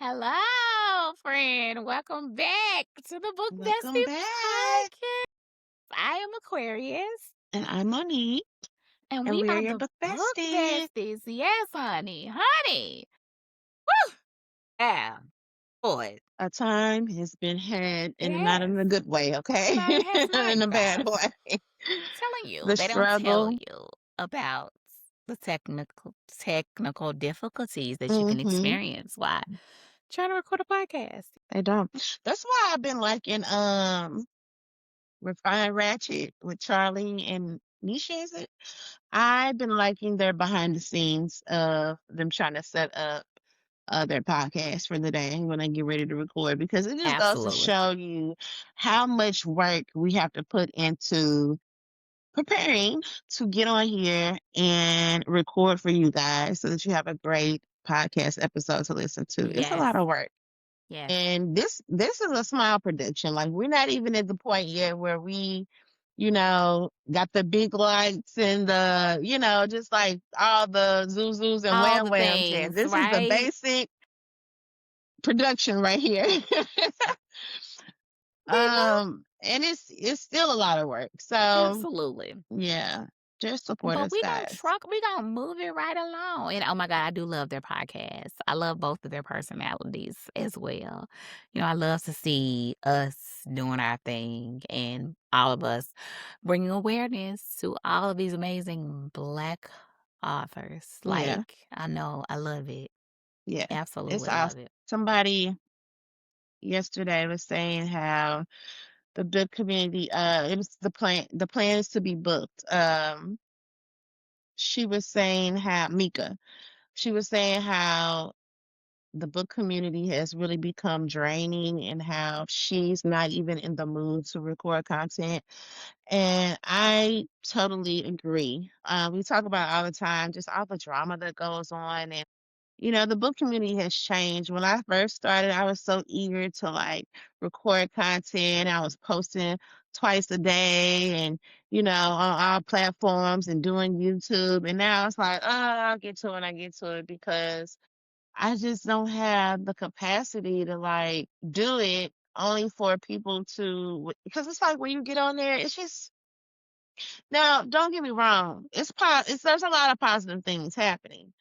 Hello, friend. Welcome back to the Book Welcome Bestie back. Podcast. I am Aquarius, And I'm Monique, and and we we're are your the book Book besties. Besties. Yes, honey. Honey. Woo! Yeah, boy. A time has been had, It and not in has. a good way, okay? But it has not, In you a bad guys. way. Telling you, The they don't tell struggle. you about the technical difficulties that you can Mm-hmm. experience while trying to record a podcast. They don't. That's why I've been liking Refine Ratchet with Charlie and Nisha, is it? I've been liking their behind the scenes of them trying to set up their podcast for the day when I get ready to record, because it just goes to Absolutely. show you how much work we have to put into preparing to get on here and record for you guys so that you have a great podcast episode to listen to. It's a Yes. lot of work. Yes. And this is a small production. Like, we're not even at the point yet where we got the big lights and just like all the zoos and All wham the whams yet. things, This is the right? basic production right here. You know? And it's still a lot of work. So Absolutely. yeah, just support But us, guys. we gonna move it right along. And oh my God, I do love their podcast. I love both of their personalities as well. I love to see us doing our thing and all of us bringing awareness to all of these amazing Black authors. Yeah, Like, I know, I love it. yeah. It's Absolutely love awesome. it. Somebody yesterday was saying how the book community, it was the plan is to be booked. She was saying how Mika, she was saying how the book community has really become draining and how she's not even in the mood to record content. And I totally agree. We talk about it all the time, just all the drama that goes on. And the book community has changed. When I first started, I was so eager to like record content. I was posting twice a day and, on all platforms and doing YouTube. And now it's like, oh, I'll get to it when I get to it, because I just don't have the capacity to like do it only for people to, because it's like when you get on there, it's just, now, don't get me wrong. There's a lot of positive things happening,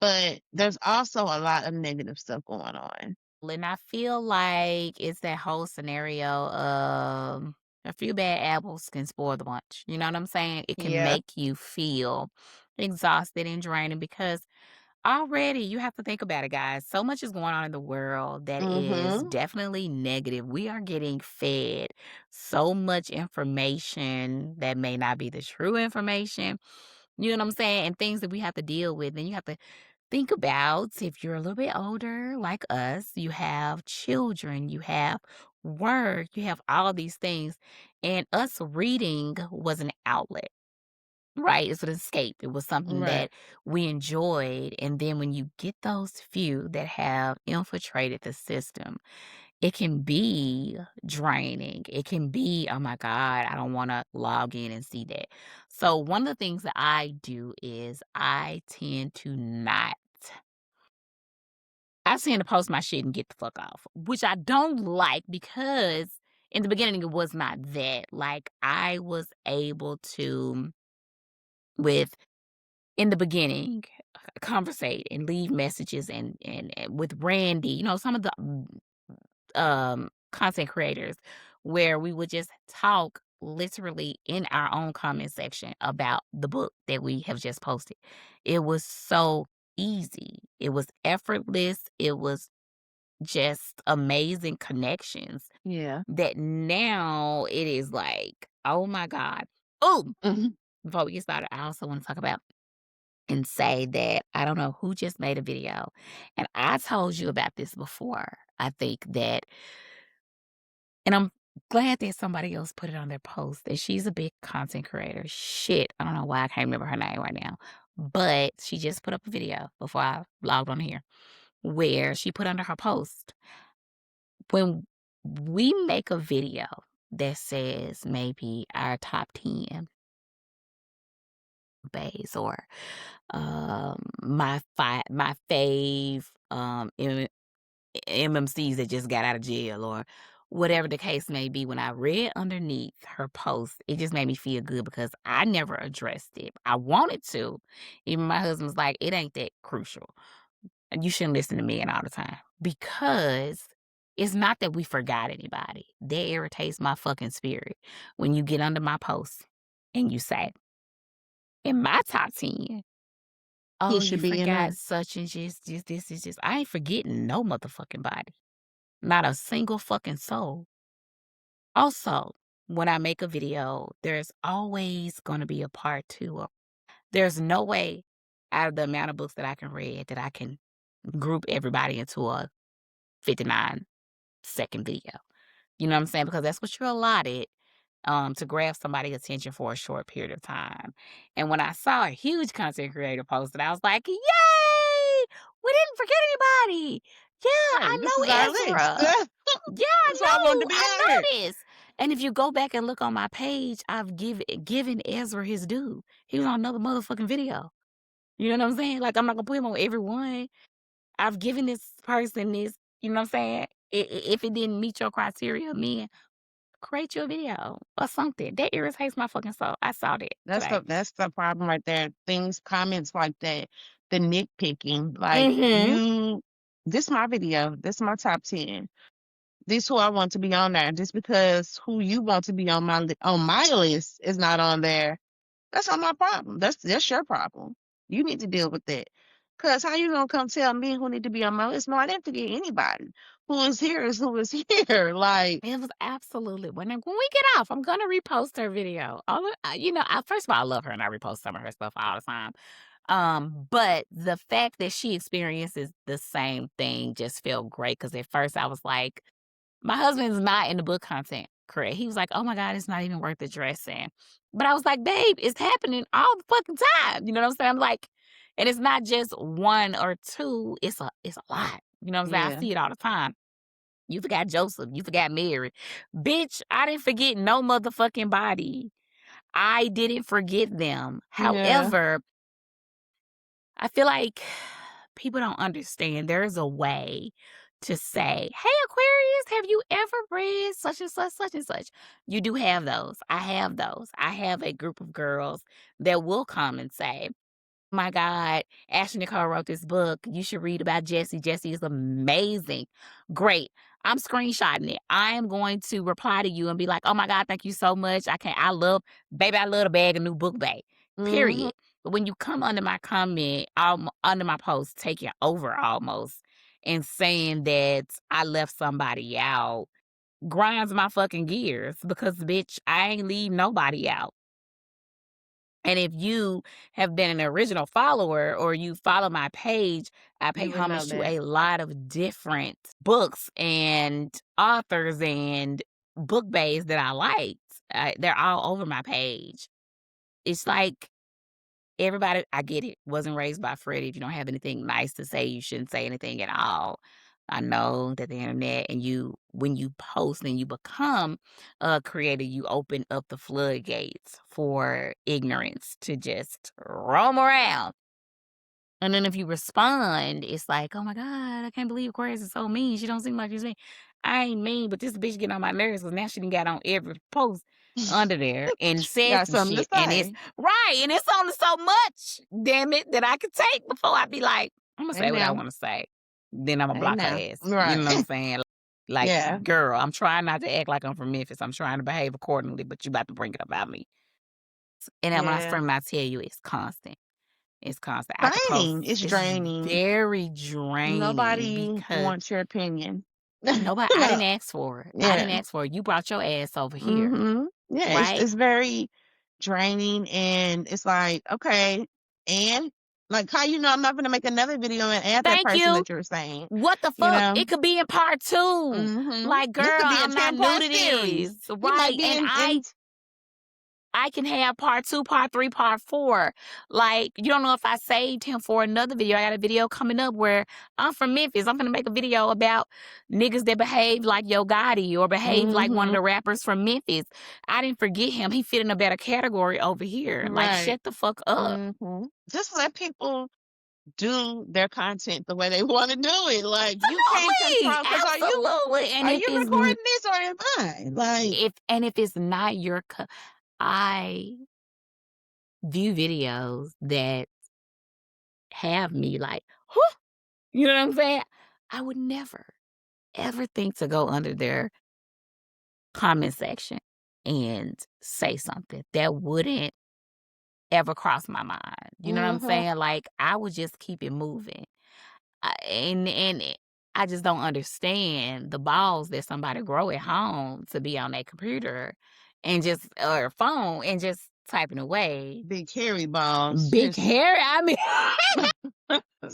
but there's also a lot of negative stuff going on. And I feel like it's that whole scenario of a few bad apples can spoil the bunch. You know what I'm saying? It can Yeah. make you feel exhausted and draining because already you have to think about it, guys. So much is going on in the world that is Mhm. definitely negative. We are getting fed so much information that may not be the true information. You know what I'm saying? And things that we have to deal with. And you have to think about if you're a little bit older, like us, you have children, you have work, you have all these things. And us reading was an outlet. Right, it's an escape. It was something Right. that we enjoyed, and then when you get those few that have infiltrated the system, it can be draining. It can be, "Oh my god, I don't wanna log in and see that." So, one of the things that I do is I tend to post my shit and get the fuck off, which I don't like because in the beginning, it was not that. Like, I was able to, with in the beginning, conversate and leave messages and with Randy, some of the content creators where we would just talk literally in our own comment section about the book that we have just posted. It was so easy. It was effortless. It was just amazing connections Yeah. that now it is like, oh my God. Oh, Mhm. before we get started, I also want to talk about and say that I don't know who just made a video, and I told you about this before. I think that, and I'm glad that somebody else put it on their post, that she's a big content creator. Shit, I don't know why I can't remember her name right now, but she just put up a video before I logged on here where she put under her post, when we make a video that says maybe our top 10 bays or my fave MMCs that just got out of jail or whatever the case may be. When I read underneath her post, it just made me feel good because I never addressed it. I wanted to. Even my husband was like, it ain't that crucial. And you shouldn't listen to men all the time because it's not that we forgot anybody. That irritates my fucking spirit when you get under my post and you say, in my top 10, He oh, you should be in forgot there. such and just this is just I ain't forgetting no motherfucking body. Not a single fucking soul. Also, when I make a video, there's always gonna be a part two. There's no way out of the amount of books that I can read that I can group everybody into a 59-second video. You know what I'm saying? Because that's what you're allotted to grab somebody's attention for a short period of time. And when I saw a huge content creator post it, I was like, yay! We didn't forget anybody. Yeah, Right. I This is our know list. Ezra. Yeah, That's why I wanted to be I on here. know this. And if you go back and look on my page, I've given Ezra his due. He was on another motherfucking video. You know what I'm saying? Like I'm not gonna put him on every one. I've given this person this, you know what I'm saying? If it didn't meet your criteria, man, create your video or something. That irritates my fucking soul. I saw that today. That's the problem right there. Things, comments like that, the nitpicking. Like Mhm. you, this my video. This my top 10. This who I want to be on there. Just because who you want to be on on my list is not on there, that's not my problem. That's your problem. You need to deal with that. Cause how you gonna come tell me who need to be on my list? No, I didn't forget anybody. Who is here is who is here. Like, It was absolutely when we get off, I'm gonna repost her video. First of all, I love her and I repost some of her stuff all the time. But the fact that she experiences the same thing just felt great because at first I was like, my husband's not in the book content, correct? He was like, "Oh my god, it's not even worth addressing." But I was like, "Babe, it's happening all the fucking time." You know what I'm saying? I'm like, and it's not just one or two, it's a lot. You know what I'm saying? I yeah, see it all the time. You forgot Joseph, you forgot Mary. Bitch, I didn't forget no motherfucking body. I didn't forget them. yeah, However, I feel like people don't understand there's a way to say, "Hey, Aquarius, have you ever read such and such, such and such?" You do have those. I have those. I have a group of girls that will come and say, my God, Ashley Nicole wrote this book. You should read about Jesse. Jesse is amazing. Great. I'm screenshotting it. I am going to reply to you and be like, oh my God, thank you so much. Baby, I love to bag a new book bag. hmm, Period. But when you come under my comment, under my post, taking over almost and saying that I left somebody out grinds my fucking gears because, bitch, I ain't leave nobody out. And if you have been an original follower or you follow my page, I pay you would know homage to that. a lot of different books and authors and book bays that I liked. They're all over my page. It's like everybody, I get it, wasn't raised by Freddie. If you don't have anything nice to say, you shouldn't say anything at all. I know that the internet and when you post and you become a creator, you open up the floodgates for ignorance to just roam around. And then if you respond, it's like, "Oh my god, I can't believe Aquarius is so mean. She don't seem like she's mean." I ain't mean, but this bitch getting on my nerves because now she done got on every post under there and said Got some something to shit. And it's say. right, and it's only so much, damn it, that I could take before I be like, "Imma Hey say what I now, wanna say." Then Imma hey block her now. ass. You Right. know what I'm saying? Like, Yeah, "Girl, I'm trying not to act like I'm from Memphis. I'm trying to behave accordingly, but you about to bring it about me." And then yeah. when I tell you it's constant. It's constant. I could post Draining. It's it's draining. very draining Nobody because wants your opinion. nobody I didn't ask for it. I didn't Yeah. ask for it. You brought your ass over here, Mhm. Yeah, right? it's very draining, and it's like, okay, and like, how you know I'm not gonna make another video and add that Thank person you. that you're saying, What the you fuck? know? It could be in part 2. Mhm. Like, This girl, could be a I'm not new 10-part to this, series. You might right? be And in I can have part 2, part 3, part 4. Like, you don't know if I saved him for another video. I got a video coming up where I'm from Memphis. I'm gonna make a video about niggas that behave like Yo Gotti or behave like one of mhm. the rappers from Memphis. I didn't forget him. He fit in a better category over here. Like, Right. shut the fuck up. Mhm. Just let people do their content the way they want to do it. Like you can't Absolutely, control because absolutely, and are if you it's n recording this or am I? Like, if it's not your I view videos that have me like, "Huh," you know what I'm saying? I would never, ever think to go under their comment section and say something. That wouldn't ever cross my mind, you know what I'm mm-hmm. saying? Like, I would just keep it moving. I just don't understand the balls that somebody grow at home to be on their computer and just or phone and just typing away. Big hairy balls. Big Just hair, I mean,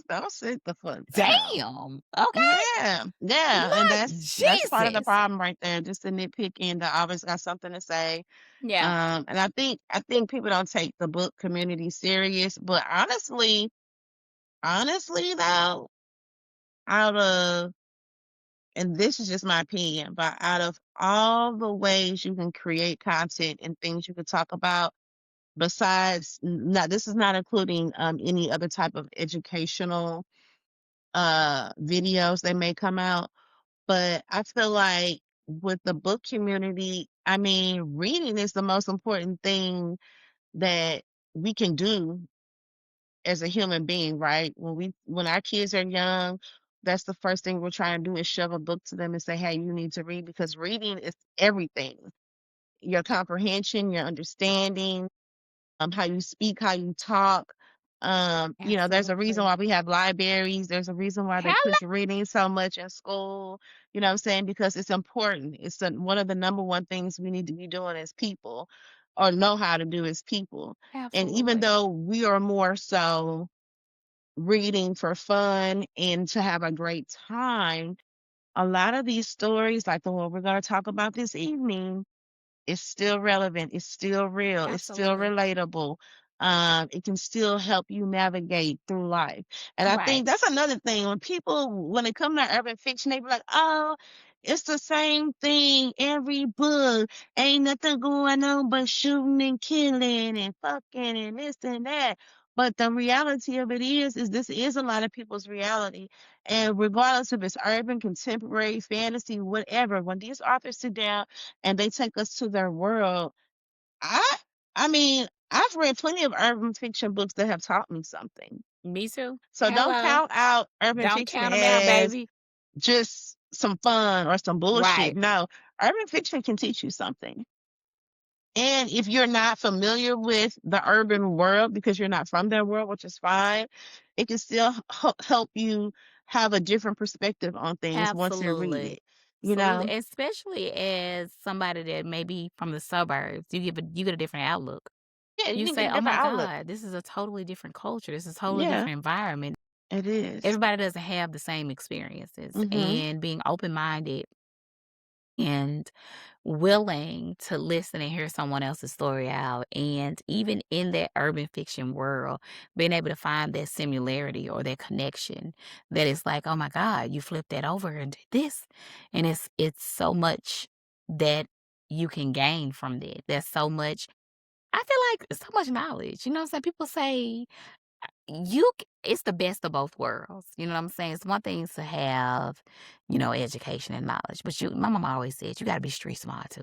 don't sit the fuck down. damn, okay, Yeah, yeah, and Lord that's part of the Jesus. problem right there. Just the nitpicking, that always got something to say. Yeah, And I think people don't take the book community serious. But honestly though, out of and this is just my opinion, but out of all the ways you can create content and things you could talk about, besides now this is not including any other type of educational videos that may come out. But I feel like with the book community, I mean, reading is the most important thing that we can do as a human being, right? When our kids are young, that's the first thing we're trying to do is shove a book to them and say, "Hey, you need to read," because reading is everything. Your comprehension, your understanding, how you speak, how you talk. There's a reason absolutely. why we have libraries. There's a reason why they Hello, push reading so much in school. You know what I'm saying? Because it's important. One of the number one things we need to be doing as people or know how to do as people. And even absolutely. though we are more so reading for fun and to have a great time, a lot of these stories, like the one we're going to talk about this evening, it's still relevant, it's still real, it's still Absolutely. relatable. It can still help you navigate through life. And I Right. think that's another thing. When it comes to urban fiction, they be like, "Oh, it's the same thing every book. Ain't nothing going on but shooting and killing and fucking and this and that." But the reality of it is this is a lot of people's reality. And regardless if it's urban, contemporary, fantasy, whatever, when these authors sit down and they take us to their world. I I mean, I've read plenty of urban fiction books that have taught me something. Me too. So don't Hello. count out urban Don't fiction count them out, as baby. just some fun or some bullshit. Right. No, urban fiction can teach you something. And if you're not familiar with the urban world because you're not from that world, which is fine, it can still help you have a different perspective on things once you read Absolutely. it. You Absolutely, know? especially as somebody that may be from the suburbs, you get a different outlook. Yeah, you You can get say, a "Oh my different outlook. god, this is a totally different culture. This is a totally Yeah, different environment." it is. Everybody doesn't have the same experiences, Mhm. and being open-minded and willing to listen and hear someone else's story out. And even in that urban fiction world, being able to find that similarity or that connection that is like, oh my God, you flipped that over and did this. And it's so much that you can gain from that. There's so much I feel like so much knowledge. You know what I'm saying? People say it's the best of both worlds. You know what I'm saying? It's one thing to have, education and knowledge, but my mama always said you got to be street smart too.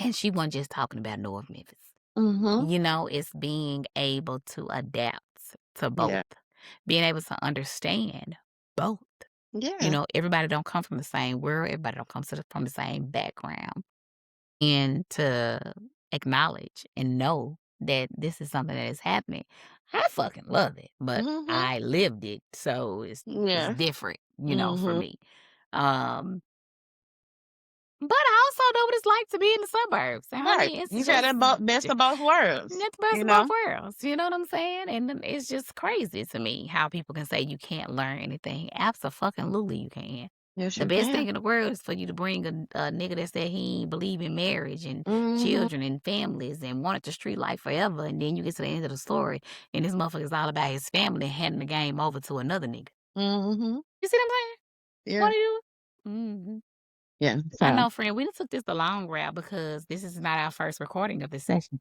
And she wasn't just talking about North Memphis. Mhm. It's being able to adapt to both, Yeah. being able to understand both. Yeah. Everybody don't come from the same world. Everybody don't come from the same background. And to acknowledge and know that this is something that is happening. I fucking love it, but Mhm. I lived it, so it's Yeah. different, for Mhm. me. Um, but I also know what it's like to be in the suburbs. And Right. honey, it's You got just the best of both worlds, it's the best you of both know? worlds. You know what I'm saying? And then it's just crazy to me how people can say you can't learn anything. Absolutely, you can. Yes, The you best can. thing in the world is for you to bring a nigga that said he ain't believe in marriage and Mhm. children and families and wanted the street life forever. And then you get to the end of the story and this motherfucker's all about his family and handing the game over to another nigga. Mhm. You see what I'm saying? Yeah. What are you? Mm-hmm. Yeah. I So, know, friend. We done took this the long route because this is not our first recording of this session.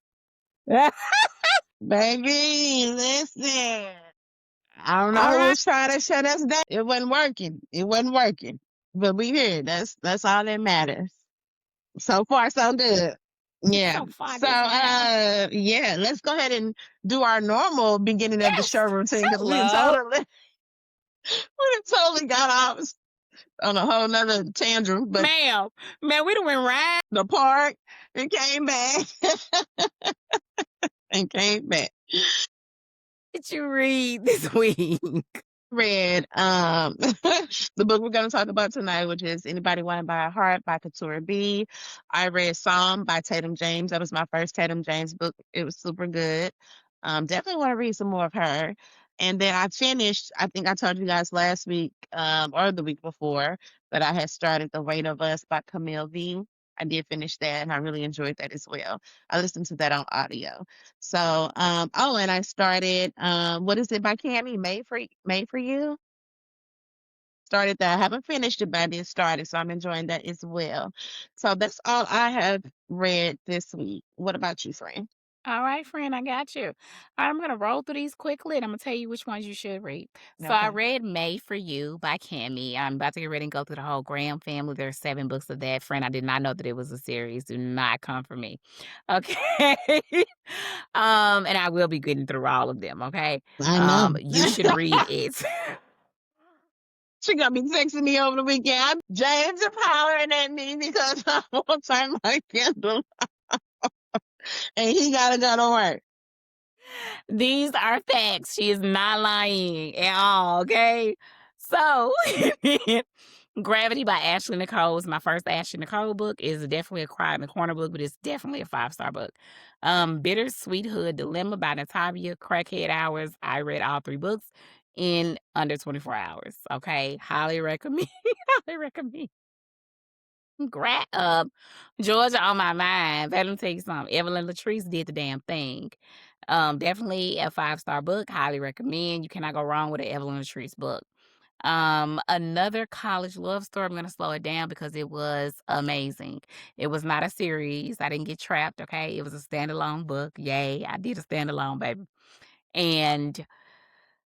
baby, listen. I don't know All who right. was trying to shut us down. It wasn't working. It wasn't working. But we here. That's all that matters. So far, so good. Yeah. So far, So yes, ma'am. yeah, let's go ahead and do our normal beginning of the show Yes. routine because Hello. we totally got off on a whole nother tantrum, but Ma'am. Man, we done went right. the park and came back and came back. Did you read this week? Read the book we're going to talk about tonight, which is Anybody Want to Buy a Heart by Couture B. I read Psalm by Tatum James. That was my first Tatum James book. It was super good. Definitely want to read some more of her. And then I finished, I think I told you guys last week, or the week before, that I had started The Weight of Us by Camille V. I did finish that and I really enjoyed that as well. I listened to that on audio. So, oh, and I started, what is it by Cami? Made for You. Started that. I haven't finished it, but I did start it, so I'm enjoying that as well. So that's all I have read this week. What about you, friend? All right, friend, I got you. I'm going to roll through these quickly and I'm going to tell you which ones you should read. So I Okay. read Made for You by Cami. I'm about to get ready and go through the whole Graham family. There's 7 books of that. Friend, I did not know that it was a series. Do not come for me. Okay. And I will be getting through all of them. Okay. I know. You should read it. She gonna be texting me over the weekend. James is hollering at me because I won't turn my candle and he gotta go to work. These are facts. She is not lying at all, okay? So, Gravity by Ashley Nicole is my first Ashley Nicole book. Is definitely a cry in the corner book, but it's definitely a 5-star book. Bittersweet Hood Dilemma by Natavia, Crackhead Hours. I read all 3 books in under 24 hours. Okay, highly recommend. Highly recommend. Georgia on my mind. Let me tell you something. Evelyn Latrice did the damn thing. Definitely a 5-star book. Highly recommend. You cannot go wrong with an Evelyn Latrice book. Another college love story. I'm gonna slow it down because it was amazing. It was not a series. I didn't get trapped. Okay, it was a standalone book. Yay! I did a standalone, baby. And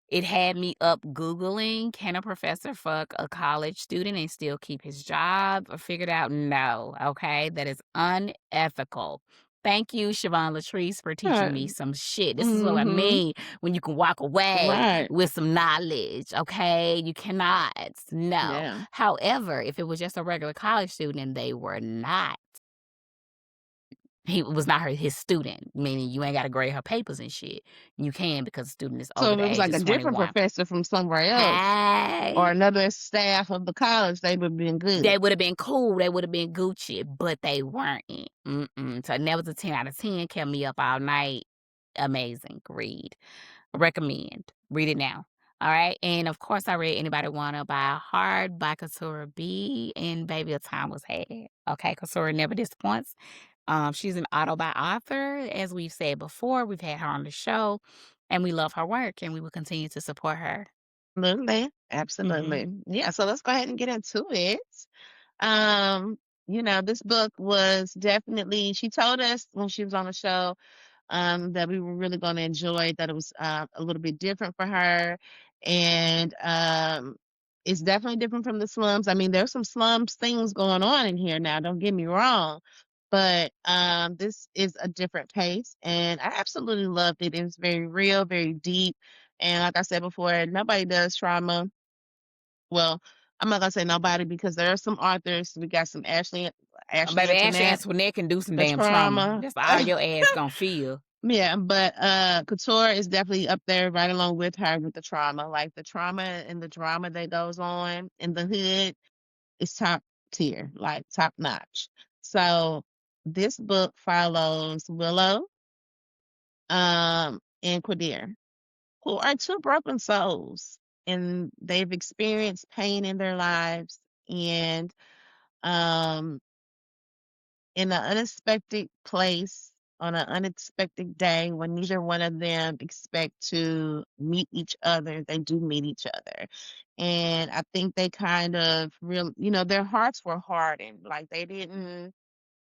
it had me up Googling, can a professor fuck a college student and still keep his job? I figured out no. Okay. That is unethical. Thank you, Siobhan Latrice, for teaching me some shit. This is what I Mm-hmm. mean when you can walk away Right. with some knowledge. Okay. You cannot. No. Yeah. However, if it was just a regular college student and they were not, he was not his student, meaning you ain't got to grade her papers and shit. You can because the student is So over if the it was age like of a different 21. professor from somewhere else or Hey, another staff of the college, they would have been good. they would have been cool. They would have been Gucci, but they weren't. Mm-mm. So that was a 10 out of 10. Kept me up all night. Amazing. Read. Recommend. Read it now. All right. And of course, I read Anybody Wanna Buy a Heart by Katura B. And baby, a time was had. Okay. Katura never disappoints. She's an auto-by author. As we've said before, we've had her on the show and we love her work and we will continue to support her. Absolutely. Hmm. Absolutely. Yeah. So let's go ahead and get into it. Um, this book was definitely, she told us when she was on the show that we were really going to enjoy, that it was a little bit different for her. And it's definitely different from the slums. I mean, there's some slums things going on in here now, don't get me wrong. But this is a different pace. And I absolutely loved it. It was very real, very deep. And like I said before, nobody does trauma. Well, I'm not gonna say nobody because there are some authors. We got some Ashley Baby, Ashley Antoinette, Antoinette can do some the damn trauma. trauma. That's all your ass gonna feel. Yeah, but Couture is definitely up there right along with her with the trauma. Like the trauma and the drama that goes on in the hood is top tier, like top notch. So this book follows Willow and Quadir, who are two broken souls and they've experienced pain in their lives and um in an unexpected place on an unexpected day when neither one of them expect to meet each other, they do meet each other. And I think they kind of real, their hearts were hardened. Like they didn't,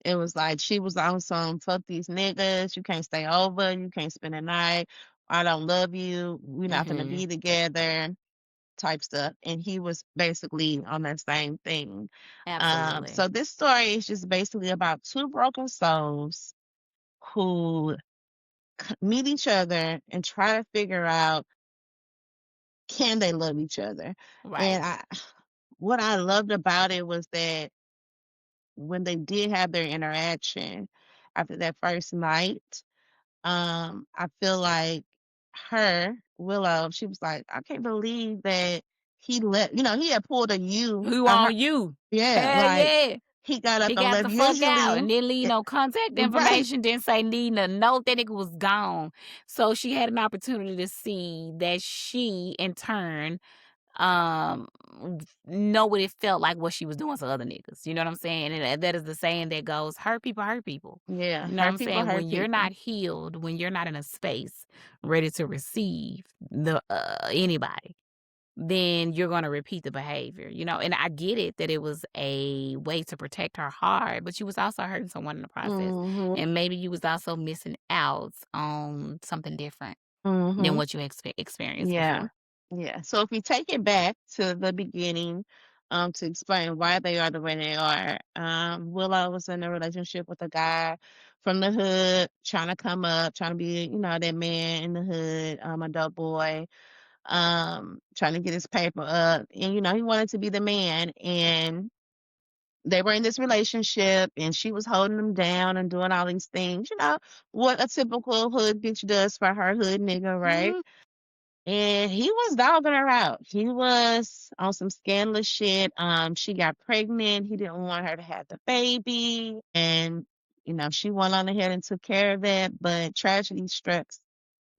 it was like she was on some fuck these niggas, you can't stay over, you can't spend the night. I don't love you. We're not gonna Mhm. be together type stuff. And he was basically on that same thing. Absolutely. So this story is just basically about two broken souls who meet each other and try to figure out, can they love each other? Right. And what I loved about it was that when they did have their interaction after that first night, I feel like Willow, she was like, I can't believe that he had pulled a you Who on her. on you? Yeah, Hell like yeah. he got up He and got left. the fuck out Usually, and didn't leave it, no contact right. information, didn't say need a note, that nigga was gone. So she had an opportunity to see that she, in turn, um, know what it felt like what she was doing to other niggas. You know what I'm saying? And that is the saying that goes, hurt people hurt people. Yeah, You know what hurt I'm people saying? hurt When you're people. not healed, when you're not in a space ready to receive the anybody, then you're going to repeat the behavior, you know? And I get it that it was a way to protect her heart, but you was also hurting someone in the process. Mhm. And maybe you was also missing out on something different than Mhm. what you experienced Yeah. before. Yeah. So if we take it back to the beginning, to explain why they are the way they are, Willow was in a relationship with a guy from the hood, trying to come up, trying to be, that man in the hood, a dope boy, trying to get his paper up. And, he wanted to be the man. And they were in this relationship and she was holding him down and doing all these things, what a typical hood bitch does for her hood nigga, right? Mhm. And he was dogging her out. He was on some scandalous shit. She got pregnant. He didn't want her to have the baby. And, she went on ahead and took care of that. But tragedy strikes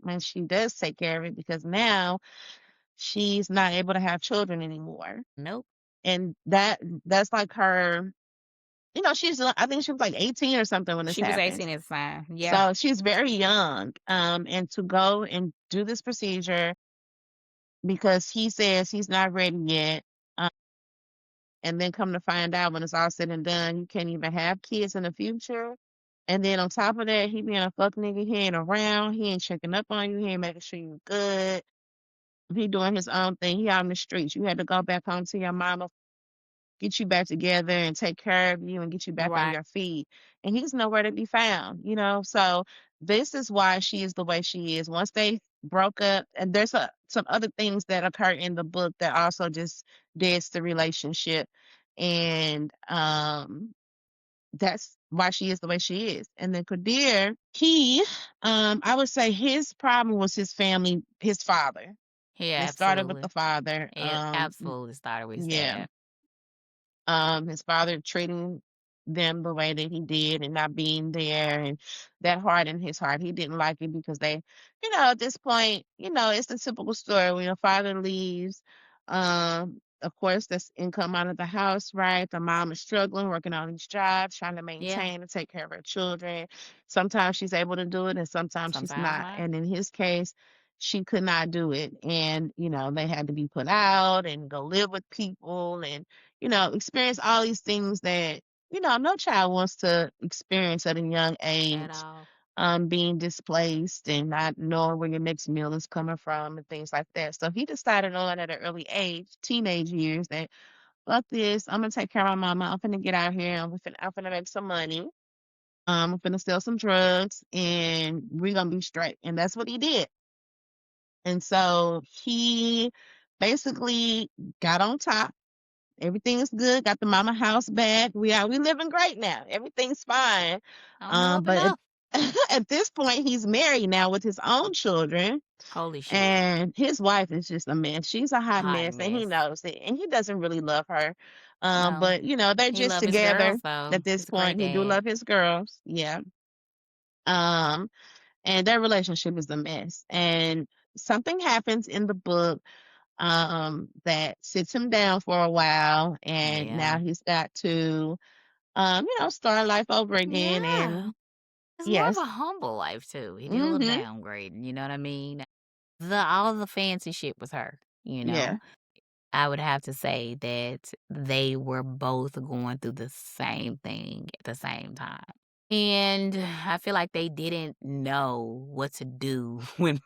when she does take care of it because now she's not able to have children anymore. Nope. And that's like her, I think she was like 18 or something when this She was happens. 18 at the time. Yeah. So she's very young. And to go and do this procedure because he says he's not ready yet. Um, and then come to find out when it's all said and done, you can't even have kids in the future. And then on top of that, he being a fuck nigga, he ain't around, he ain't checking up on you, he ain't making sure you good. He doing his own thing. He out in the streets. You had to go back home to your mama, get you back together and take care of you and get you back on Right. your feet. And he's nowhere to be found. So this is why she is the way she is. Once they broke up, and there's some other things that occur in the book that also just deads the relationship. And that's why she is the way she is. And then Kadir, I would say his problem was his family, his father. Yeah, It started with absolutely. the father. It absolutely started with his Yeah, dad. his father treating them the way that he did and not being there, and that hard in his heart. He didn't like it because at this point, it's the typical story when your father leaves. Of course, that's income out of the house, right? The mom is struggling, working on these jobs, trying to Yeah. maintain and take care of her children. Sometimes she's able to do it and sometimes she's Sometimes not. not. And in his case, she could not do it. And, they had to be put out and go live with people and experience all these things that, no child wants to experience at a young At age, all. being displaced and not knowing where your next meal is coming from and things like that. So he decided on at an early age, teenage years, that fuck this, I'm gonna take care of my mama. I'm finna get out here. I'm finna make some money. I'm finna sell some drugs and we're gonna be straight. And that's what he did. And so he basically got on top. Everything is good. Got the mama house back. We living great now. Everything's fine. I don't know up But enough. at this point, he's married now with his own children, Holy shit. and his wife is just a mess. She's a hot Hot mess, and he mess. knows it. And he doesn't really love her. No. But they're He just love his together girls though. at this He's a great point. He do dad. love his girls, yeah. Um, and their relationship is a mess. And something happens in the book that sits him down for a while, and now Yeah. he's got to, start life over again. Yeah. And It's more of yes, a humble life too. He did a little mm-hmm, downgrade, you know what I mean? All the fancy shit was her, you know? yeah, I would have to say that they were both going through the same thing at the same time. And I feel like they didn't know what to do when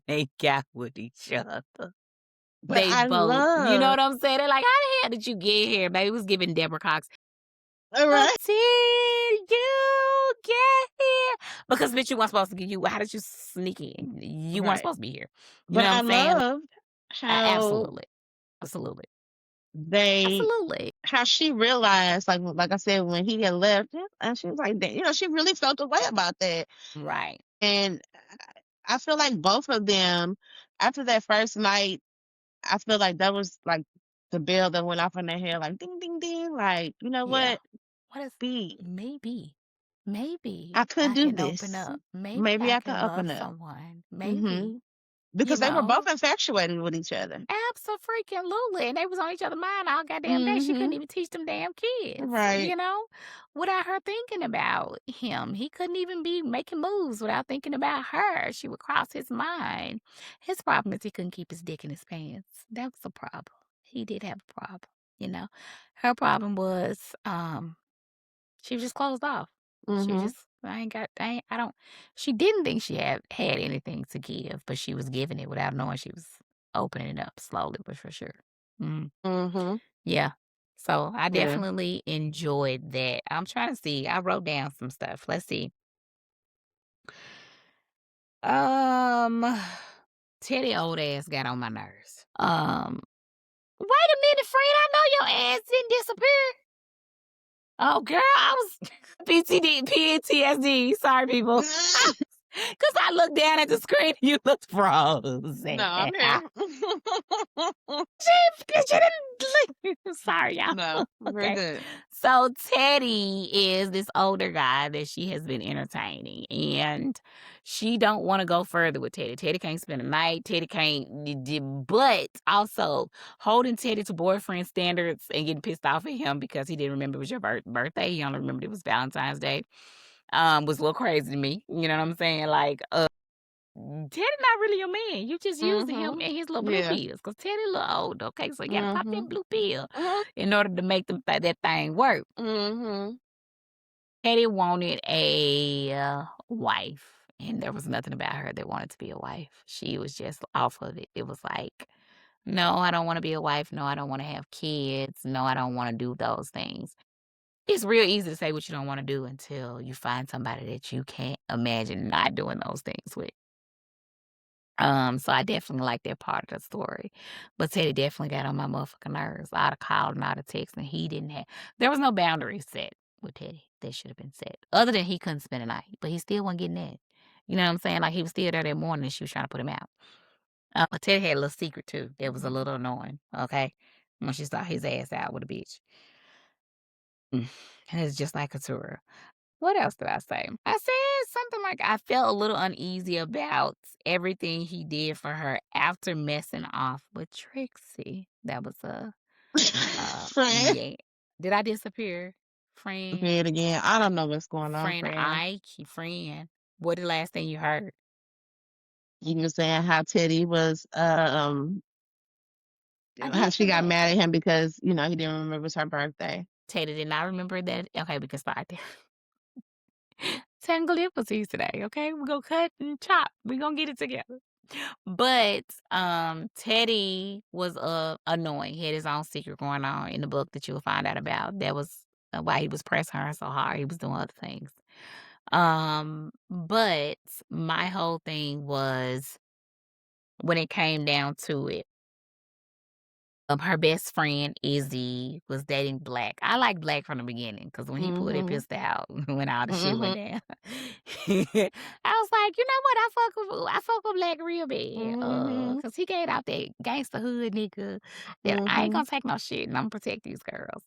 they got with each other. But They I both, you know love what I'm saying? They're like, "How the hell did you get here?" Baby was giving Deborah Cox, all "How right, did you get here?" Because bitch, you weren't supposed to get you. How did you sneak in? You weren't right. supposed to be here. You But know what I I'm saying? loved how Absolutely, absolutely, they absolutely. how she realized, like I said, when he had left, yeah, and she was like, "Damn," she really felt a way about that. Right. And I feel like both of them, after that first night, I feel like that was like the bell that went off in their head, like ding, ding, ding. Like, you know Yeah. what? What is Be maybe, maybe I could I do can open this. up. Maybe Maybe I I could can open love up. someone. Maybe, Hmm. you Because they were both know? infatuated with each other. Absolutely, and they was on each other's mind all goddamn day. She couldn't Hmm. even teach them damn kids, Right. without her thinking about him. He couldn't even be making moves without thinking about her. She would cross his mind. His problem is he couldn't keep his dick in his pants. That was the problem. He did have a problem, you know. Her problem was, she was just closed off. She Hmm. just I don't she didn't think she had anything to give, but she was giving it without knowing she was opening it up slowly but for sure. Mm, Hmm. yeah. So I Yeah. definitely enjoyed that. I'm trying to see. I wrote down some stuff. Let's see. Um Teddy old ass got on my nerves. Wait a minute, friend. I know your ass didn't disappear. Oh, girl, I was PTSD. Sorry, people. Because I looked down at the screen, you looked No, frozen. I'm here. Because you didn't sorry, y'all. No, we're Okay. good. So Teddy is this older guy that she has been entertaining, and she don't want to go further with Teddy. Teddy can't spend a night. Teddy can't, but also holding Teddy to boyfriend standards and getting pissed off at him because he didn't remember it was your birthday. He only remembered it was Valentine's Day. Was a little crazy to me. You know what I'm saying? Like, Teddy not really your man. You just using him Mhm. and his little blue Yeah. pills because Teddy a little old. Okay, so you gotta pop that Mhm. blue pill Mhm. in order to make that thing work. Mhm. Teddy wanted a wife, and there was nothing about her that wanted to be a wife. She was just off of it. It was like, no, I don't want to be a wife. No, I don't want to have kids. No, I don't want to do those things. It's real easy to say what you don't want to do until you find somebody that you can't imagine not doing those things with. So I definitely like that part of the story. But Teddy definitely got on my motherfucking nerves. I'd have called and I'd have texted, and he didn't have there was no boundaries set with Teddy that should have been set. Other than he couldn't spend a night, but he still wasn't getting that. You know what I'm saying? Like, he was still there that morning and she was trying to put him out. But Teddy had a little secret too that was a Mhm. little annoying, okay? When she saw his ass out with a bitch. Mm. And it's just like a tour. What else did I say? I said something like I felt a little uneasy about everything he did for her after messing off with Trixie. That was Friend. yeah. Did I disappear? Say Friend, it again. I don't know what's going on, friend friend. Ike, friend. What the last thing you heard? You were saying how Teddy was, I how did she say got that. mad at him because, he didn't remember it was her birthday. Taylor did not remember that. Okay, we can start there. Tangle difficulties today, okay? We're gonna cut and chop. We're gonna get it together. But Teddy was annoying. He had his own secret going on in the book that you'll find out about. That was why he was pressing her so hard. He was doing other things. But my whole thing was when it came down to it. Her best friend, Izzy, was dating Black. I like Black from the beginning because when he pulled that Mhm. pistol out when all the shit Mhm. went down, I was like, "You know what? I fuck with Black real bad, Mhm. cause he gave out that gangster hood nigga that I ain't Mhm. gonna take no shit and Imma protect these girls."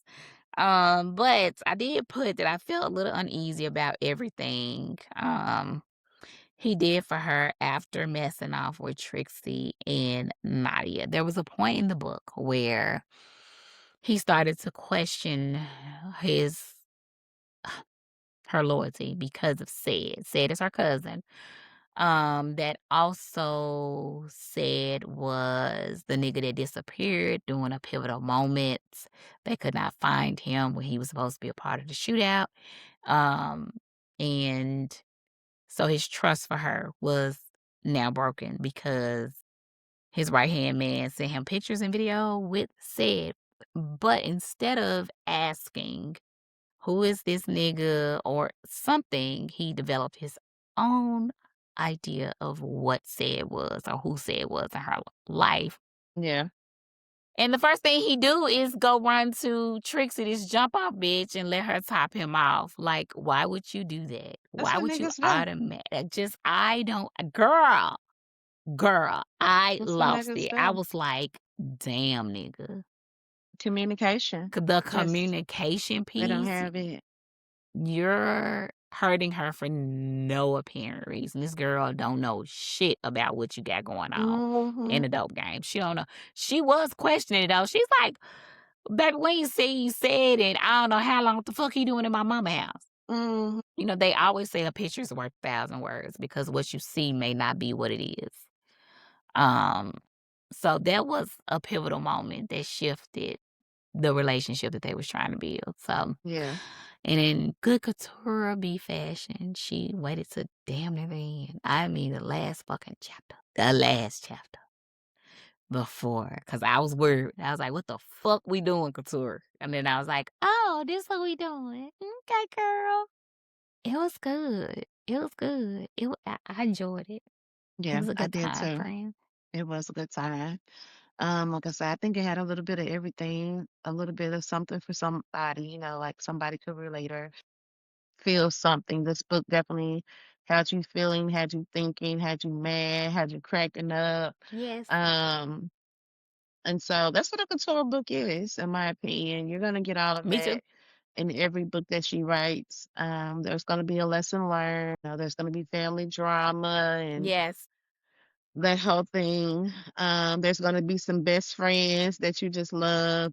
But I did put that I felt a little uneasy about everything, he did for her after messing off with Trixie and Nadia. There was a point in the book where he started to question his her loyalty because of Said. Said is her cousin. That also Said was the nigga that disappeared during a pivotal moment. They could not find him when he was supposed to be a part of the shootout. Um, And so his trust for her was now broken because his right-hand man sent him pictures and video with said, but instead of asking, "Who is this nigga?" or something, he developed his own idea of what said was or who said was in her life. Yeah. And the first thing he do is go run to Trixie, this jump off bitch, and let her top him off. Like, why would you do that? That's Why what would you niggas do. automatic? Just I don't, girl, I That's what lost niggas it. I do. was like, damn, nigga. Communication. The Just communication they don't piece, have it. you're hurting her for no apparent reason. This girl don't know shit about what you got going on in Mhm. the dope game. She don't know. She was questioning it though. She's like, baby, when you say you said it, I don't know how long. What the fuck he doing in my mama house? Mhm. They always say a picture's worth 1,000 words because what you see may not be what it is. Um, so that was a pivotal moment that shifted the relationship that they was trying to build. So, Yeah. and in good couture B fashion, she waited to damn near the end. I mean, the last fucking chapter, the last chapter before, because I was worried. I was like, what the fuck we doing, couture? And then I was like, oh, this what we doing. Okay, girl. It was good. It was good. I enjoyed it. It Yeah, was a I good did time too. frame. It was a good time. Like I said, I think it had a little bit of everything, a little bit of something for somebody, like somebody could relate or feel something. This book definitely had you feeling, had you thinking, had you mad, had you cracking up. Yes. Um, and so that's what a couture book is, in my opinion. You're gonna get all of Me too. that in every book that she writes. There's gonna be a lesson learned. There's gonna be family drama and Yes. that whole thing. There's gonna be some best friends that you just love.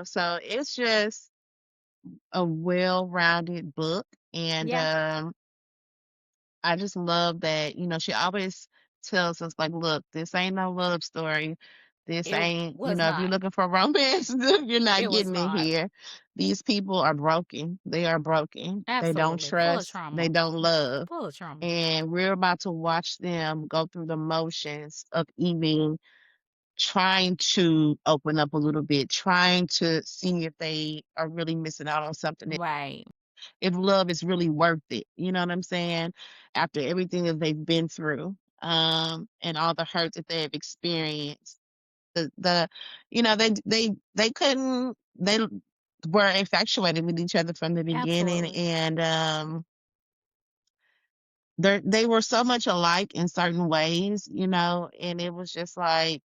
So it's just a well-rounded book, and Yeah. I just love that, she always tells us, like, look, this ain't no love story. This It ain't, was if you're not. looking for romance, you're not It was getting it not. here. These people are broken. They are broken. They don't Absolutely. Full of trust. They trauma. don't love. Full of trauma. And we're about to watch them go through the motions of even trying to open up a little bit, trying to see if they are really missing out on something, Right. if love is really worth it. You know what I'm saying? After everything that they've been through, and all the hurt that they have experienced. They couldn't, they were infatuated with each other from the beginning, Absolutely. and they were so much alike in certain ways, and it was just like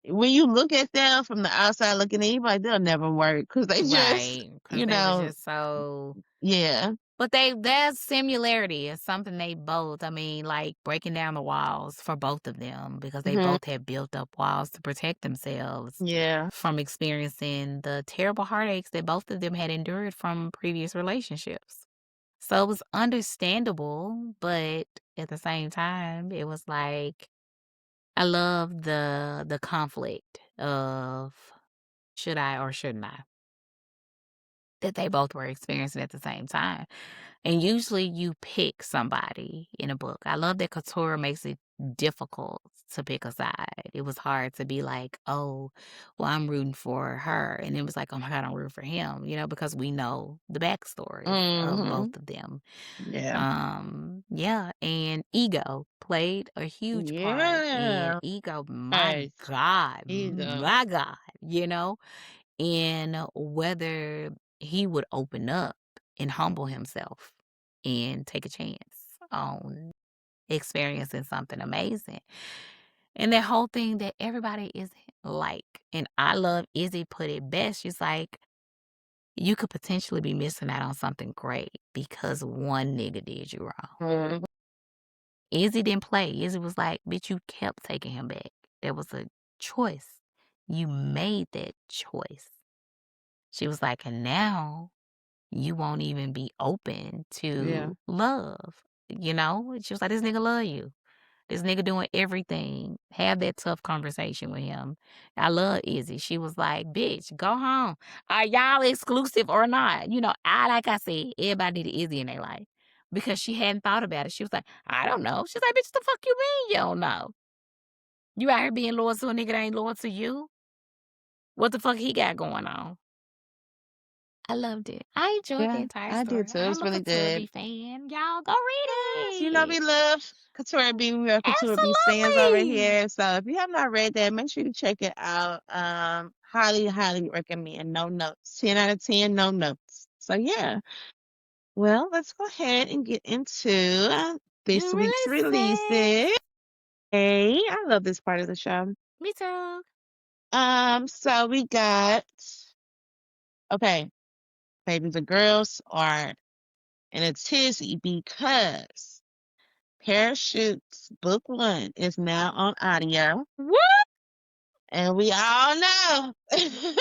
when you look at them from the outside looking in, you like they'll never work because they just, Right. Because you they was know, just so. yeah. But their similarity is something they both, I mean, like breaking down the walls for both of them because they Hmm. both had built up walls to protect themselves Yeah. from experiencing the terrible heartaches that both of them had endured from previous relationships. So it was understandable, but at the same time, it was like I love the conflict of should I or shouldn't I that they both were experiencing at the same time. And usually you pick somebody in a book. I love that Couture makes it difficult to pick a side. It was hard to be like, oh, well, I'm rooting for her. And it was like, oh my God, I'm rooting for him, because we know the backstories of Hmm. both of them. Yeah. Yeah, and ego played a huge part. And Yeah. ego, my Right. God, Ego. my God, and whether he would open up and humble himself and take a chance on experiencing something amazing. And that whole thing that everybody isn't like. And I love Izzy put it best. She's like, you could potentially be missing out on something great because one nigga did you wrong. Mhm. Izzy didn't play. Izzy was like, bitch, you kept taking him back. There was a choice. You made that choice. She was like, and now you won't even be open Yeah. to love. She was like, this nigga love you. This nigga doing everything. Have that tough conversation with him. I love Izzy. She was like, bitch, go home. Are y'all exclusive or not? Like I said, everybody did Izzy in their life. because she hadn't thought about it. She was like, "I don't know." She's like, "Bitch, the fuck you mean you don't know? You out here being loyal to a nigga that ain't loyal to you? What the fuck he got going on?" I loved it. I enjoyed the Yeah, entire I did story. too. It was I'm a really good. Katurbi fan. Y'all go Yes, read it. we love Couture B. We are Couture B stands over Absolutely. here. So if you have not read that, make sure you check it out. Highly, highly recommend. No notes. 10 out of 10, no notes. So yeah. Well, let's go ahead and get into this New week's releases. releases. Hey, I love this part of the show. Me too. So we got okay, baby, the girls are in a tizzy because Parachutes Book One is now on audio, What? and we all know Girlfriend?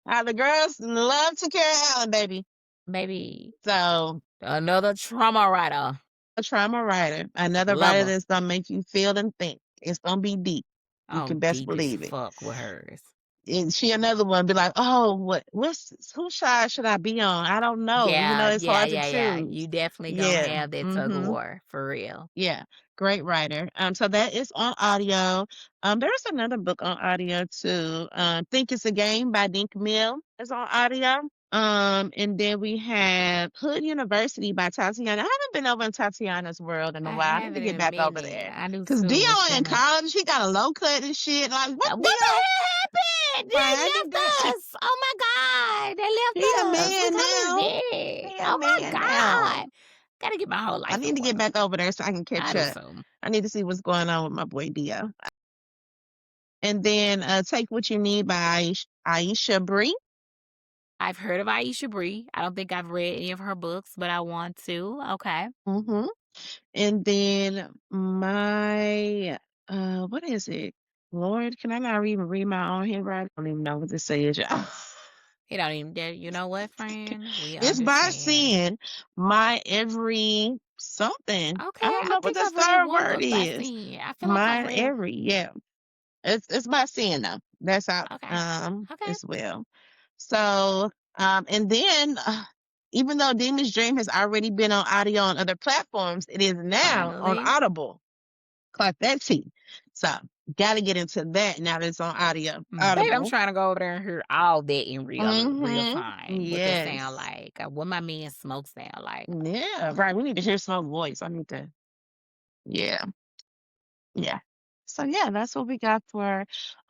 how the girls love to carry Allen, baby. Baby, So another trauma writer. a trauma writer, another Love writer her. that's gonna make you feel and think. It's gonna be deep. You Oh, can best deep as believe it. fuck with hers. And she another one be like, oh, whose side should I be on? I don't know. Yeah, It's yeah, hard to yeah, yeah. choose. You definitely gonna Yeah. have that tug of war for real. Yeah, great writer. So that is on audio. There's another book on audio too. Think It's a Game by Dink Mill is on audio. And then we have Hood University by Tatiana. I haven't been over in Tatiana's world in a I while. I need to haven't in get a back over minute. there. I knew Cause soon was Dion in finna. college, he got a low cut and shit. Like, what What the Dion? hell happened? They Right, I need left to. us. Oh my God. They He a left us. We man coming now. back. He a Oh my man now. God. Gotta get my whole I life in need to get order. back over there so I can I catch do up. soon. I need to see what's going on with my boy Dio. And then Take What You Need by Aisha Bree. I've heard of Aisha Bree. I don't think I've read any of her books, but I want to. Okay. hmm And then my, what is it? Lord, can I not even read my own handwriting? I don't even know what this says, y'all. He don't even dare. You know what, friend? We It's by understand. seeing my every something. Okay. I don't I know what think the I've read third one word book by is. Sin. I feel like I've My read. every, yeah. It's by seeing though. That's out Okay. Okay. as well. So and then even though Demon's Dream has already been on audio on other platforms, it is now on Finally. Audible. Clock that T. So gotta get into that now that it's on audio. Baby, I'm Audible. trying to go over there and hear all that in real time. What that sound Yes. like. What my man Smoke sound like. Yeah, right. We need to hear Smoke voice. I need to, yeah. Yeah. So yeah, that's what we got for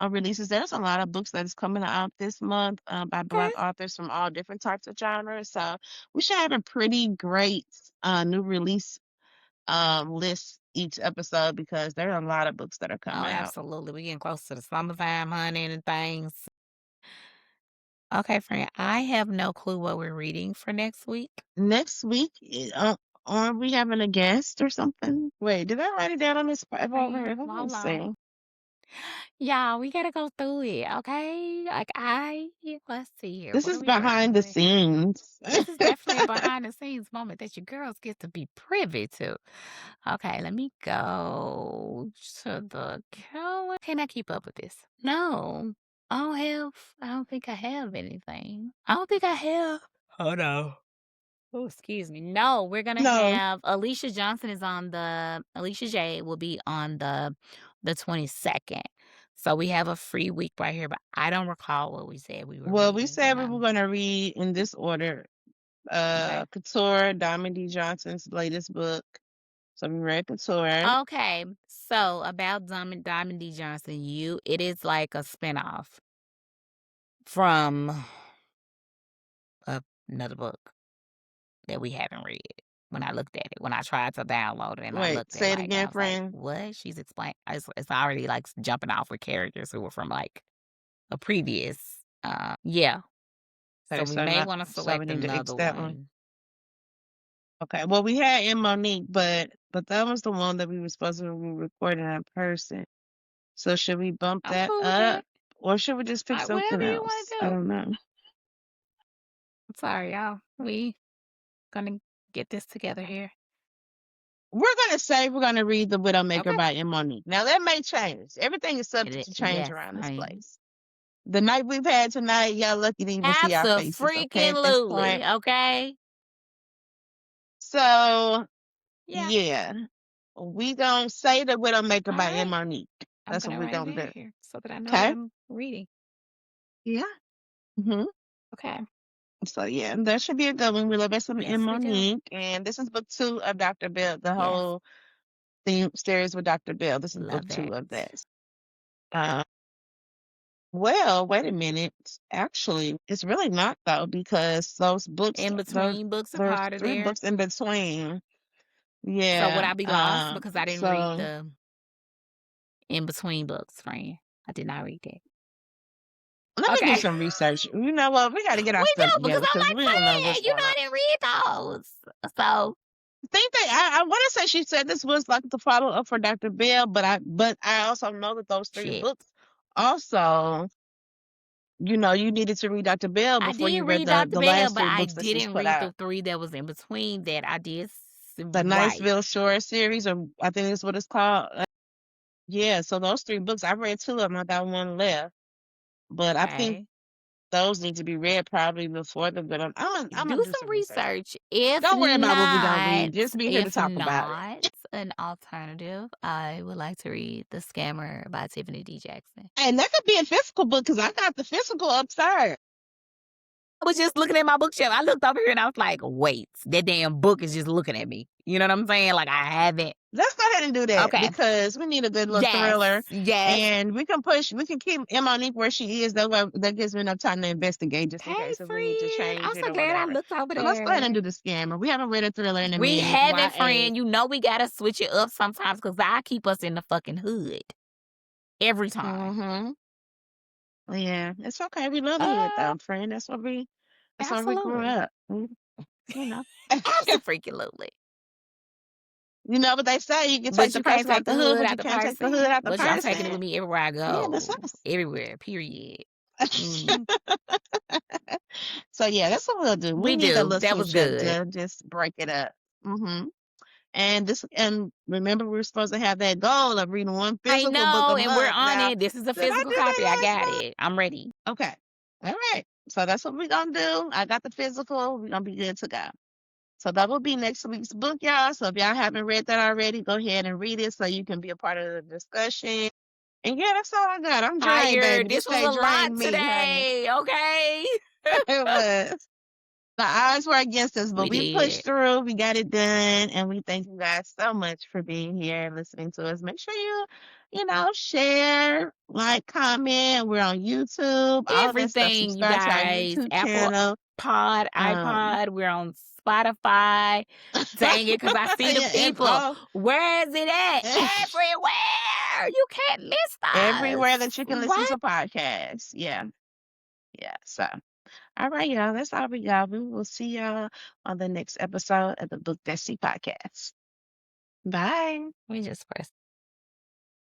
releases. There's a lot of books that is coming out this month by Okay. Black authors from all different types of genres. So we should have a pretty great new release list each episode because there are a lot of books that are Oh, coming out. absolutely. We getting close to the summertime, honey, and things. Okay, friend. I have no clue what we're reading for next week. Next week, are we having a guest or something? Wait, did I write it down on this paper over Friend, here? Let well, me hold on. see. Yeah, we gotta go through it, okay? Let's see here. This What are is we working behind the with? scenes. This is definitely a behind the scenes moment that you girls get to be privy to. Okay, let me go to the calendar. Can I keep up with this? No, I don't think I have anything. I don't think I have. Oh no. Oh, excuse me. No, we're gonna No. have Alicia J will be on the 22nd. So we have a free week right here, but I don't recall what we said we were Well, we reading. said we were going to read in this order Okay. Couture, Diamond D. Johnson's latest book. So we read Couture. Okay. So about Diamond D. Johnson, it is like a spinoff from another book that we haven't read. When I looked at it, when I tried to download it and I Wait, looked at say it like I again, was like, friend. what? She's explaining it's already like jumping off with characters who were from like a previous yeah. So Okay, we so may not want to so we select need to X another that one. one. Okay. Well, we had in Monique, but that was the one that we were supposed to be recording in person. So should we bump I'm that cool with up, that. or should we just pick something Whatever you want else? to I do. don't know. I'm sorry, y'all. We gonna get this together here. We're gonna say we're gonna read The Widowmaker Okay. by M. Monique. Now that may change. Everything is subject to change Yes, around this honey. place. The night we've had tonight, y'all lucky to even see our faces. Okay, at this point. Absolutely. Okay. So Yeah. yeah, we gonna say the Widowmaker All by right. Monique. I'm That's what gonna we write it gonna down do. here so that I know what Okay. I'm reading. Yeah. hmm Okay. So yeah, that should be a good one. We love us Yes, in we do. Monique, and this is book two of Dr. Bill. The Yes. whole theme series with Dr. Bill. This is book Love two that. of that. Uh, well, wait a minute. Actually, it's really not though because those books, In between books there's apart are three there. books in between. So would Yeah. I be lost because I didn't read So the in between books, friend? I did not read that. let me do Okay. some research. You know what? We got to get our We stuff do because together I'm because like, we don't know what's friend, going on. I didn't read those. So I think I want to say she said this was like the follow up for Dr. Bell, but I also know that those three shit. books also, you needed to read Dr. Bell I before did you read read the Dr. the Bell, last but three I books that she's didn't put read out. the three that was in between that I did The right. Niceville Shore series, or I think that's what it's called. Yeah, so those three books, I read two of them. I got one left, but I think Okay. those need to be read probably before the. But I'm gonna Do do some some research on it. research. If Don't worry about what we don't not, read. Just be here to if talk about it. not an alternative, I would like to read The Scammer by Tiffany D. Jackson. And that could be a physical book because I got the physical upstairs. I was just looking at my bookshelf. I looked over here and I was like, wait, that damn book is just looking at me. You know what I'm saying? Like I haven't. Let's go ahead and do that Okay. because we need a good little Yes. thriller, Yes. and we can keep Monique where she is. That gives me enough time to investigate just in Hey, case if we need to friend. I'm change it so or glad I whatever. looked over So let's go ahead and there. do the scammer. We haven't read a thriller in a We minute. haven't, YA. friend. You know we gotta switch it up sometimes because I keep us in the fucking hood every time. Mm-hmm. Yeah, it's okay. We love the hood Uh, though, friend. That's where we grew absolutely. up. You know. Absolutely. You know what they say, you can But take you the can't person out take the the hood, hood but out you the can't take the hood person. out the But I'm taking it with person. me everywhere I Yeah, that's go. us. Everywhere, period. Mm. So yeah, that's what we'll do. We We need a do. little That was switch up good. to just break it up. And remember we were supposed to have that goal of reading one I physical book a know, and we're month. on Now, it. This is a did I physical do that copy. I last got month? it. I'm ready. Okay. All right. So that's what we're gonna do. I got the physical. We're gonna be good to go. So that will be next week's book, y'all. So if y'all haven't read that already, go ahead and read it so you can be a part of the discussion. And yeah, that's all I got. I'm drained, baby. Tired. This This was day a lot drained me, honey. today. Okay. It was. The odds were against us, but We we did. pushed through. We got it done, and we thank you guys so much for being here and listening to us. Make sure share, like, comment. We're on YouTube, all of that stuff. Everything, you Subscribe to our guys. YouTube Apple channel. Pod, Um, iPod. We're on Spotify. Dang it, because I see the yeah, people. Where is it at? Everywhere. You can't miss us. everywhere that you can listen What? to podcasts. Yeah, yeah. So, all right, y'all. That's all we got. We will see y'all on the next episode of the Book Desi podcast. Bye. We just pressed